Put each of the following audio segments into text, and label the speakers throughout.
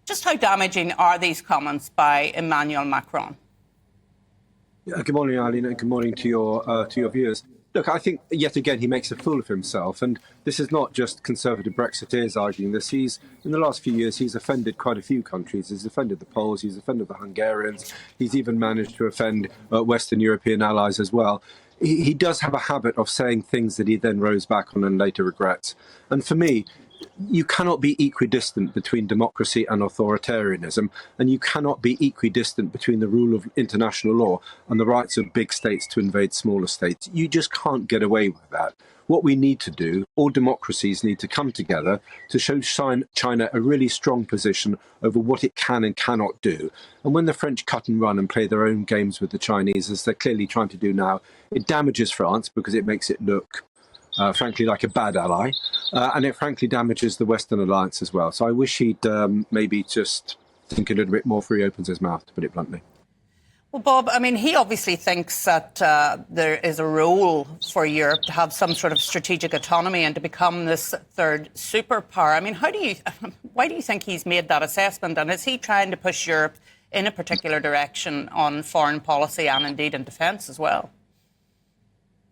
Speaker 1: Just how damaging are these comments by Emmanuel Macron?
Speaker 2: Good morning, Eileen, and good morning to your viewers. Look, I think yet again he makes a fool of himself, and this is not just Conservative Brexiteers arguing this. In the last few years, he's offended quite a few countries. He's offended the Poles, he's offended the Hungarians, he's even managed to offend Western European allies as well. He does have a habit of saying things that he then rows back on and later regrets. And for me, you cannot be equidistant between democracy and authoritarianism, and you cannot be equidistant between the rule of international law and the rights of big states to invade smaller states. You just can't get away with that. What we need to do, all democracies need to come together to show China a really strong position over what it can and cannot do. And when the French cut and run and play their own games with the Chinese, as they're clearly trying to do now, it damages France because it makes it look frankly, like a bad ally, and it frankly damages the Western alliance as well. So I wish he'd maybe just think a little bit more before he opens his mouth, to put it bluntly.
Speaker 1: Well, Bob, I mean, he obviously thinks that there is a role for Europe to have some sort of strategic autonomy and to become this third superpower. I mean, why do you think he's made that assessment? And is he trying to push Europe in a particular direction on foreign policy and indeed in defence as well?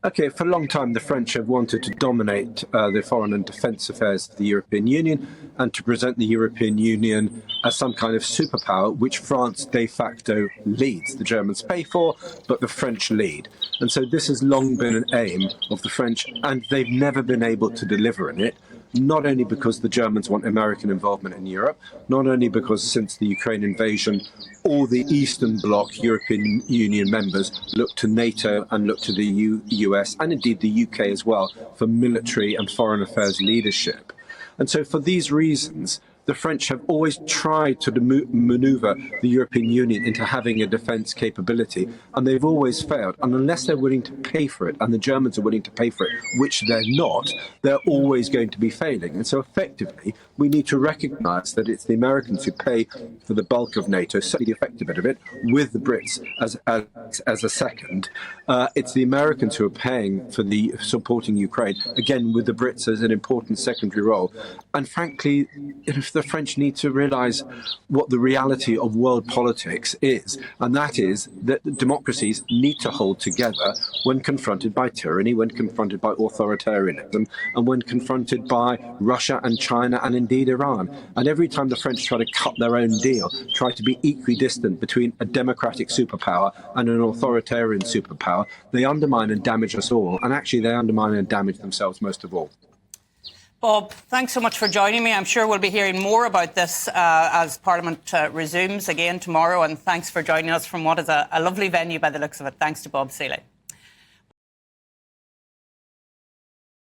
Speaker 2: Okay, for a long time, the French have wanted to dominate the foreign and defence affairs of the European Union and to present the European Union as some kind of superpower, which France de facto leads. The Germans pay for, but the French lead. And so this has long been an aim of the French, and they've never been able to deliver on it. Not only because the Germans want American involvement in Europe, not only because since the Ukraine invasion, all the Eastern Bloc European Union members look to NATO and look to the US and indeed the UK as well for military and foreign affairs leadership. And so for these reasons, the French have always tried to maneuver the European Union into having a defence capability, and they've always failed. And unless they're willing to pay for it, and the Germans are willing to pay for it, which they're not, they're always going to be failing. And so effectively, we need to recognise that it's the Americans who pay for the bulk of NATO, certainly the effective bit of it, with the Brits as a second. It's the Americans who are paying for the supporting Ukraine, again, with the Brits as an important secondary role. And frankly, if the French need to realise what the reality of world politics is, and that is that democracies need to hold together when confronted by tyranny, when confronted by authoritarianism, and when confronted by Russia and China and indeed Iran. And every time the French try to cut their own deal, try to be equidistant between a democratic superpower and an authoritarian superpower, they undermine and damage us all, and actually they undermine and damage themselves most of all.
Speaker 1: Bob, thanks so much for joining me. I'm sure we'll be hearing more about this as Parliament resumes again tomorrow. And thanks for joining us from what is a lovely venue by the looks of it. Thanks to Bob Seeley.